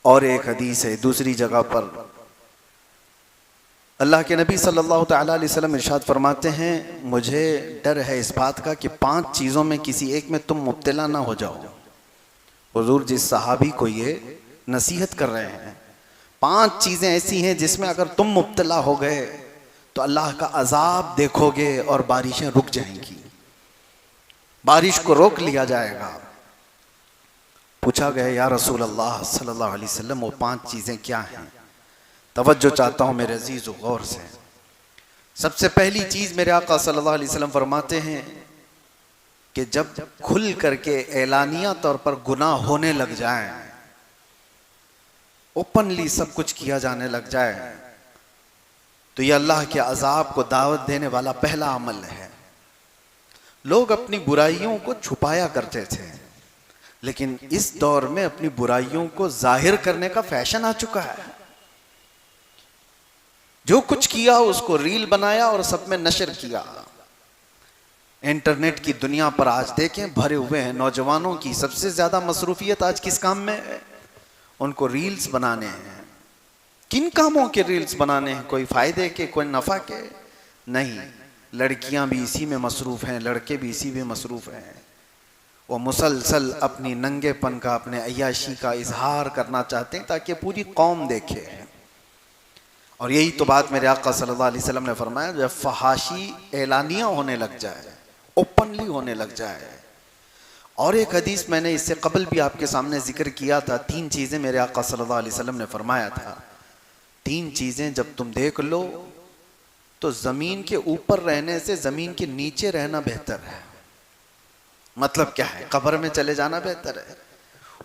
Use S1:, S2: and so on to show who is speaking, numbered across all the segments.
S1: और एक हदीस है दूसरी जगह पर अल्लाह के नबी सल्लल्लाहु तआला अलैहि वसल्लम इरशाद फरमाते हैं, मुझे डर है इस बात का कि 5 चीज़ों में किसी एक में तुम मुब्तला ना हो जाओ। हुजूर जिस सहाबी को ये नसीहत कर रहे हैं, 5 चीज़ें ऐसी हैं जिसमें अगर तुम मुब्तला हो गए तो अल्लाह का अजाब देखोगे और बारिशें रुक जाएंगी, बारिश को रोक लिया जाएगा। पूछा गया या रसूल अल्लाह सल्लल्लाहु अलैहि वसल्लम वो 5 चीज़ें क्या हैं? तवज्जो चाहता हूँ मेरे अजीज़ गौर से। सबसे पहली चीज़ मेरे आका सल्लल्लाहु अलैहि वसल्लम फरमाते हैं कि जब खुल करके ऐलानिया तौर पर गुनाह होने लग जाए, ओपनली सब कुछ किया जाने लग जाए, तो यह अल्लाह के अजाब को दावत देने वाला पहला अमल है। लोग अपनी बुराइयों को छुपाया करते थे, लेकिन इस दौर में अपनी बुराइयों को जाहिर करने का फैशन आ चुका है। जो कुछ किया उसको रील बनाया और सब में नशर किया। इंटरनेट की दुनिया पर आज देखें भरे हुए हैं नौजवानों की सबसे ज्यादा मसरूफियत आज किस काम में है? उनको रील्स बनाने हैं। किन कामों के रील्स बनाने हैं? कोई फायदे के, कोई नफा के? नहीं, लड़कियां भी इसी में मसरूफ हैं, लड़के भी इसी में मसरूफ हैं। वो मुसलसल अपनी नंगेपन का, अपने अय्याशी का इजहार करना चाहते हैं ताकि पूरी कौम देखे। और यही तो बात मेरे आका सल्लल्लाहु अलैहि वसल्लम ने फरमाया, जब फहाशी ऐलानिया होने लग जाए, ओपनली होने लग जाए। और एक हदीस मैंने इससे कबल भी आपके सामने जिक्र किया था। 3 चीज़ें मेरे आका सल्लल्लाहु अलैहि वसल्लम ने फरमाया था, 3 चीज़ें जब तुम देख लो तो ज़मीन के ऊपर रहने से ज़मीन के नीचे रहना बेहतर है। मतलब क्या है? कब्र में चले जाना बेहतर है।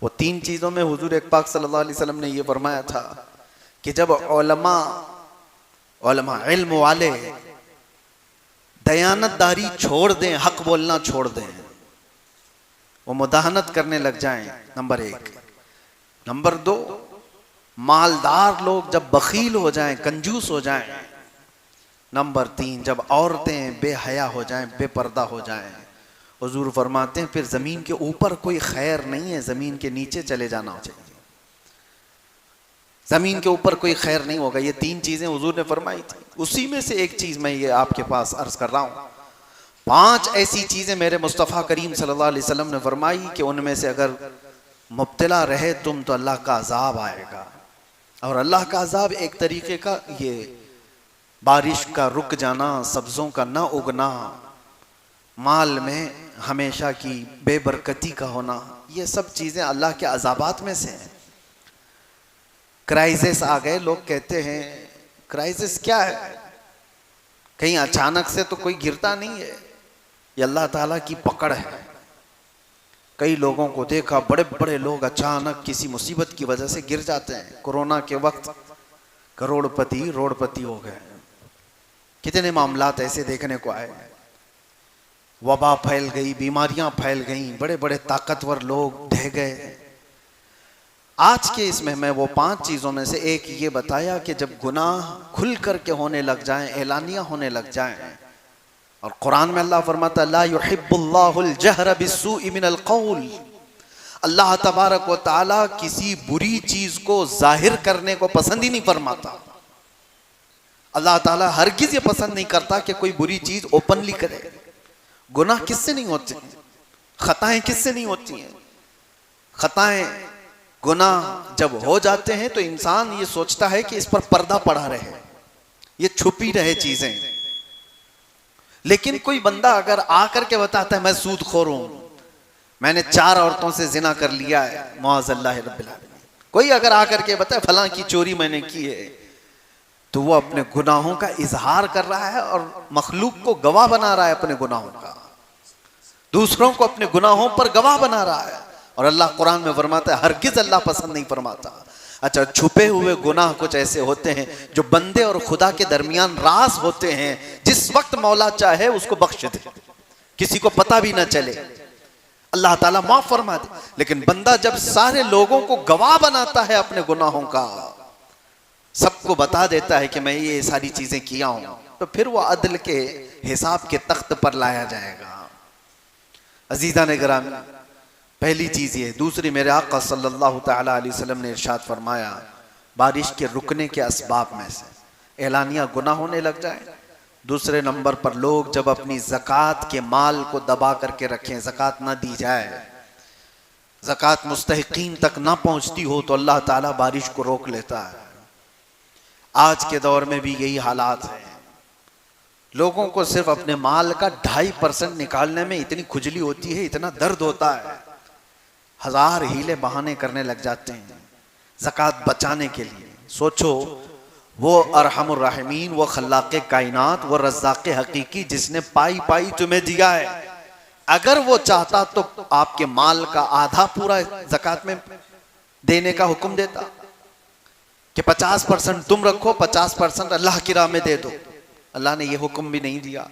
S1: वो 3 चीज़ों में हुजूर एक पाक सल्लल्लाहु अलैहि वसल्लम ने ये फरमाया था कि जब उलमा इल्म वाले दयानतदारी छोड़ दें, हक बोलना छोड़ दें, वो मुदाहनत करने लग जाएं, नंबर 1। नंबर 2, मालदार लोग जब बखील हो जाएं, कंजूस हो जाएं। नंबर 3, जब औरतें बेहया हो जाएं, बेपर्दा हो जाएं। हुजूर फरमाते हैं फिर जमीन के ऊपर कोई खैर नहीं है, जमीन के नीचे चले जाना चाहिए। जमीन के ऊपर कोई खैर नहीं होगा। ये 3 चीजें हुजूर ने फरमाई थी। उसी में से एक चीज मैं ये आपके पास अर्ज कर रहा हूँ। 5 ऐसी चीजें मेरे मुस्तफ़ा करीम सल्लल्लाहु अलैहि वसल्लम ने फरमाई कि उनमें से अगर मुब्तला रहे तुम तो अल्लाह का अजाब आएगा। और अल्लाह का अजाब एक तरीके का ये बारिश का रुक जाना, सब्जों का न उगना, माल में हमेशा की बेबरकती का होना, ये सब चीजें अल्लाह के अजाबात में से हैं। क्राइसिस आ गए, लोग कहते हैं क्राइसिस क्या है? कहीं अचानक से तो कोई गिरता नहीं है, ये अल्लाह ताला की पकड़ है। कई लोगों को देखा, बड़े बड़े लोग अचानक किसी मुसीबत की वजह से गिर जाते हैं। कोरोना के वक्त करोड़पति रोड़पति हो गए। कितने मामलात ऐसे देखने को आए। वबा फैल गई, बीमारियां फैल गई, बड़े बड़े ताकतवर लोग ढह गए। आज के इसमें मैं वो 5 चीज़ों में से एक ये बताया कि जब गुनाह खुल करके होने लग जाएं, ऐलानिया होने लग जाएं, और कुरान में अल्लाह फरमाता ला युहिब्बुल्लाहुल जहरा बिस्सूइ मिनल क़ौल, अल्लाह तबारक व तआला किसी बुरी चीज़ को जाहिर करने को पसंद ही नहीं फरमाता। अल्लाह ताला हरगिज़ ये पसंद नहीं करता कि कोई बुरी चीज़ ओपनली करे। गुनाह किससे नहीं होते? खताएं किससे नहीं होती हैं? खताएं, गुनाह जब हो जाते हैं तो इंसान ये सोचता है कि इस पर पर्दा पड़ा रहे, ये छुपी रहे चीजें। लेकिन कोई बंदा अगर आकर के बताता है मैं सूदखोर हूं, मैंने 4 औरतों से जिना कर लिया है, मुआज़ल्लाह रब्बिल आलमीन, कोई अगर आकर के बताए फलां की चोरी मैंने की है, तो वो अपने गुनाहों का इजहार कर रहा है और मखलूक को गवाह बना रहा है अपने गुनाहों का, दूसरों को अपने गुनाहों पर गवाह बना रहा है। और अल्लाह कुरान में फरमाता है हरगिज़ अल्लाह पसंद नहीं फरमाता। अच्छा, छुपे हुए गुनाह कुछ ऐसे होते हैं जो बंदे और खुदा के दरमियान राज होते हैं, जिस वक्त मौला चाहे उसको बख्श दे, किसी को पता भी ना चले, अल्लाह ताला माफ फरमा दे। लेकिन बंदा जब सारे लोगों को गवाह बनाता है अपने गुनाहों का, सबको बता देता है कि मैं ये सारी चीजें किया हूं, तो फिर वो अदल के हिसाब के तख्त पर लाया जाएगा। अजीज़ान गिरामी, पहली चीज ये। दूसरी, मेरे आका सल्लल्लाहु ताला अलैहि वसल्लम ने इरशाद फरमाया, बारिश के रुकने के असबाब में से एलानिया गुनाह होने लग जाए। दूसरे नंबर पर लोग जब अपनी ज़कात के माल को दबा करके रखें, ज़कात ना दी जाए, ज़कात मुस्तहिकीन तक ना पहुंचती हो तो अल्लाह ताला बारिश को रोक लेता है। आज के दौर में भी यही हालात है। लोगों को सिर्फ अपने माल का 2.5% निकालने में इतनी खुजली होती है, इतना दर्द होता है, हजार हीले बहाने करने लग जाते हैं ज़कात बचाने के लिए। सोचो, वो अरहमुर राहिमीन, वो खल्लाक़े कायनात, वो रज़्ज़ाक़े हकीकी जिसने पाई पाई तुम्हें दिया है, अगर वो चाहता तो आपके माल का आधा पूरा ज़कात में देने का हुक्म देता कि 50% तुम रखो, 50% अल्लाह की राह में दे दो। अल्लाह ने ये हुक्म भी नहीं दिया।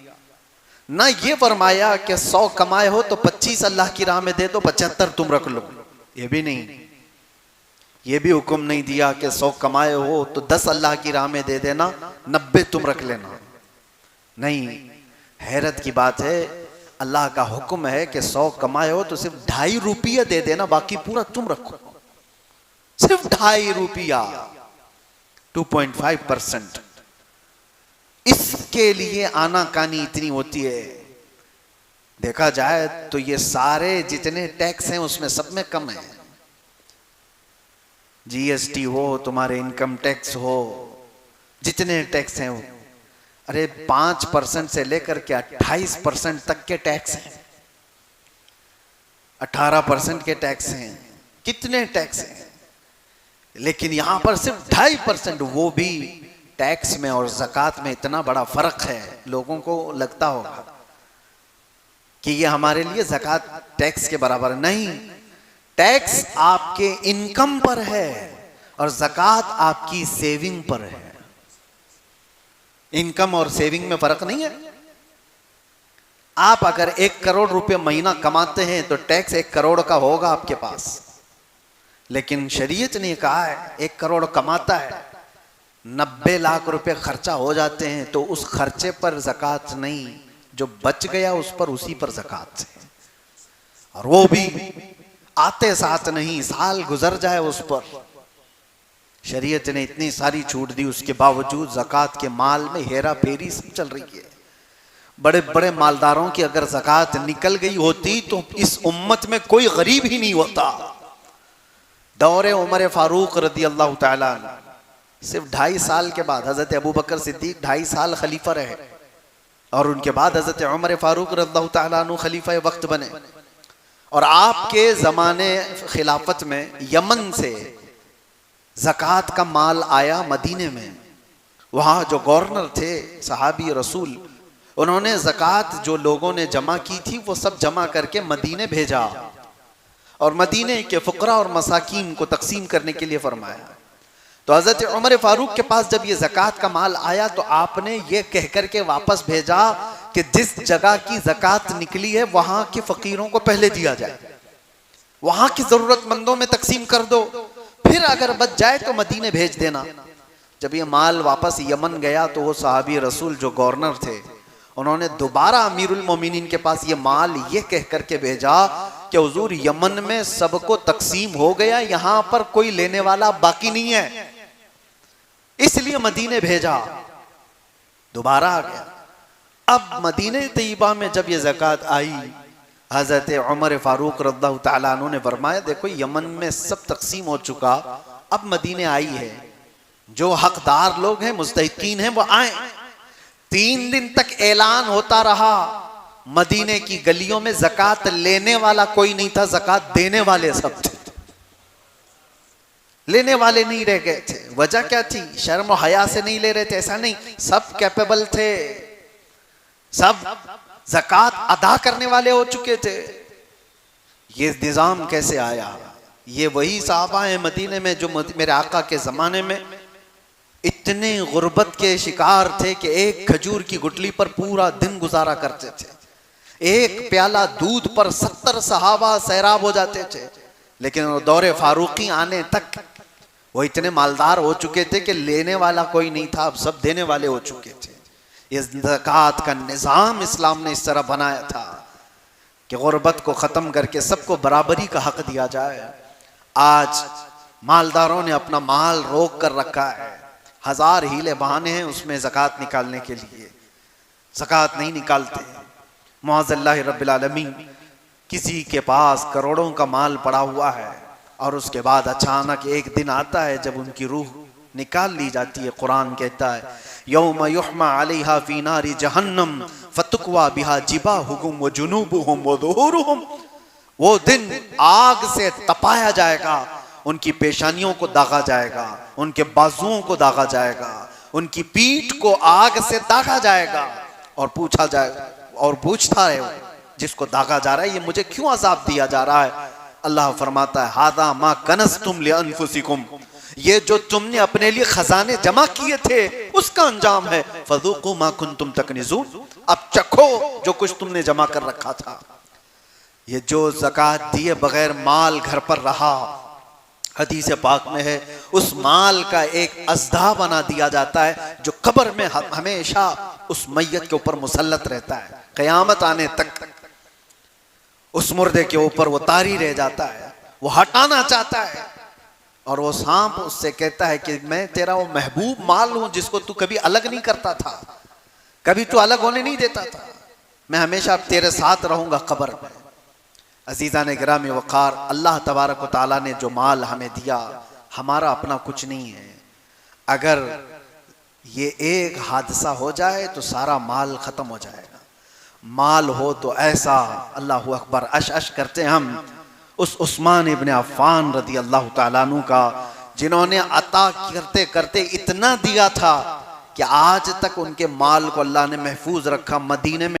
S1: ना ये फरमाया कि 100 कमाए हो तो 25 अल्लाह की राह में दे दो, 75 तुम रख लो। ये भी नहीं। ये भी हुक्म नहीं दिया कि 100 कमाए हो तो 10 अल्लाह की राह में दे देना, 90 तुम रख लेना। नहीं, हैरत की बात है, अल्लाह का हुक्म है कि 100 कमाए हो तो सिर्फ 2.5 रुपया दे देना, बाकी पूरा तुम रखो। सिर्फ 2.5 रुपया, 2.5%। इसके लिए आनाकानी इतनी होती है। देखा जाए तो ये सारे जितने टैक्स हैं उसमें सब में कम है। जीएसटी हो, तुम्हारे इनकम टैक्स हो, जितने टैक्स हैं वो, अरे 5% से लेकर के 28% तक के टैक्स हैं, 18% के टैक्स हैं, कितने टैक्स हैं। लेकिन यहां पर सिर्फ 2.5%, वो भी टैक्स में और ज़कात में इतना बड़ा फर्क है। लोगों को लगता होगा कि ये हमारे लिए ज़कात टैक्स के बराबर नहीं। टैक्स आपके इनकम पर है और ज़कात आपकी सेविंग पर है। इनकम और सेविंग में फर्क नहीं है। आप अगर 1 करोड़ रुपए महीना कमाते हैं तो टैक्स 1 करोड़ का होगा आपके पास। लेकिन शरीयत ने कहा है 1 करोड़ कमाता है, 90 लाख रुपए खर्चा हो जाते हैं तो उस खर्चे पर ज़कात नहीं, जो बच गया उस पर, उसी पर ज़कात है। और वो भी आते साथ नहीं, साल गुजर जाए उस पर। शरीयत ने इतनी सारी छूट दी, उसके बावजूद ज़कात के माल में हेरा फेरी सब चल रही है। बड़े बड़े मालदारों की अगर ज़कात निकल गई होती तो इस उम्मत में कोई गरीब ही नहीं होता। दौरे उमर फारूक रदी अल्लाह ताला सिर्फ 2.5 साल के बाद हज़रत अबू बकर सिद्दीक 2.5 साल खलीफा रहे और उनके बाद हज़रत उमर फारूक रदी अल्लाह ताला अन्हु खलीफा वक्त बने। और आपके ज़माने खिलाफत में यमन से ज़कात का माल आया मदीने में। वहाँ जो गवर्नर थे सहाबी रसूल, उन्होंने ज़कात जो लोगों ने जमा की थी वो सब जमा करके मदीने भेजा और मदीने के फ़ुक़रा और मसाकीन को तकसीम करने के लिए फरमाया। तो हज़रत उमर फारूक के पास जब ये ज़कात का माल आया तो आपने ये कह करके वापस भेजा कि जिस जगह की ज़कात निकली है वहाँ के फ़कीरों को पहले दिया जाए, वहाँ की ज़रूरतमंदों में तकसीम कर दो, फिर अगर बच जाए तो मदीने भेज देना। जब ये माल वापस यमन गया तो वो सहाबी रसूल जो गवर्नर थे, उन्होंने दोबारा अमीरुल मोमिनीन के पास ये माल ये कह करके भेजा कि हुजूर यमन में सबको तकसीम हो गया, यहाँ पर कोई लेने वाला बाकी नहीं है, इसलिए मदीने भेजा। दोबारा आ गया। अब मदीने तैयबा में जब ये ज़कात आई, हज़रत उमर फारूक रज़ियल्लाहु ताला अन्हु ने फरमाया देखो यमन में सब तकसीम हो चुका, अब मदीने आई है, जो हकदार लोग हैं मुस्तहिकीन हैं वो आए। 3 दिन तक ऐलान होता रहा, मदीने की गलियों में ज़कात लेने वाला कोई नहीं था, ज़कात देने वाले सब थे, लेने वाले नहीं रह गए थे। वजह क्या थी? शर्म और हया से नहीं ले रहे थे, ऐसा नहीं, सब कैपेबल थे, सब ज़कात अदा करने वाले हो चुके थे। ये निज़ाम कैसे आया? ये वही साहबा हैं मदीने में जो मेरे आका के ज़माने में इतने गुर्बत के शिकार थे कि एक खजूर की गुठली पर पूरा दिन गुजारा करते थे। एक प्याला दूध पर 70 सहाबा सैराब हो जाते थे। लेकिन दौरे फारूकी आने तक वो इतने मालदार हो चुके थे कि लेने वाला कोई नहीं था, अब सब देने वाले हो चुके थे। इस ज़कात का निज़ाम इस्लाम ने इस तरह बनाया था कि गुर्बत को ख़त्म करके सबको बराबरी का हक दिया जाए। आज मालदारों ने अपना माल रोक कर रखा है, हजार हीले बहाने हैं उसमें ज़कात निकालने के लिए, ज़कात नहीं निकालते। मुअज़्ज़ल्लाहि रब्बिल आलमीन, किसी के पास करोड़ों का माल पड़ा हुआ है और उसके बाद अचानक एक दिन आता है जब उनकी रूह निकाल ली जाती है। कुरान कहता है यौम युहमा अलैहा फी नारी जहन्नम फतुक्वा बिहा जिबाहुहुम व जुनूबुहुम व ज़ुहूरुहुम। वो दिन आग से तपाया जाएगा, उनकी पेशानियों को दागा जाएगा, उनके बाजुओं को दागा जाएगा, उनकी पीठ को आग से दागा जाएगा और पूछा जाएगा, और पूछता है वो जिसको दागा जा रहा है, ये मुझे क्यों अजाब दिया जा रहा है? अल्लाह फरमाता है हादा मा कनज़्तुम लिअन्फुसिकुम, ये जो तुमने अपने लिए खजाने जमा किए थे उसका अंजाम है। फज़ूक़ू मा कुंतुम तकनिज़ून, अब चखो जो कुछ तुमने जमा कर रखा था। ये जो ज़कात दिए बगैर माल घर पर रहा, हदीस पाक में है उस माल का एक अज़दा बना दिया जाता है जो कब्र में हमेशा उस मैयत के ऊपर मुसल्लत रहता है, क़यामत आने तक उस मुर्दे के ऊपर वो तारी रह जाता है। वो हटाना चाहता है और वो सांप उससे कहता है कि मैं तेरा वो महबूब माल हूं जिसको तू कभी अलग नहीं करता था, कभी तू अलग होने नहीं देता था, मैं हमेशा तेरे साथ रहूंगा कब्र में। अजीज़ान गिरामी वक़ार, अल्लाह तबारक व तआला ने जो माल हमें दिया हमारा अपना कुछ नहीं है। अगर ये एक हादसा हो जाए तो सारा माल ख़त्म हो जाएगा। माल हो तो ऐसा, अल्लाहु अकबर, अश अश करते हम उस उस्मान इब्न अफ़्फ़ान रज़ी अल्लाह तआला अन्हु का, जिन्होंने अता करते करते इतना दिया था कि आज तक उनके माल को अल्लाह ने महफूज रखा। मदीने में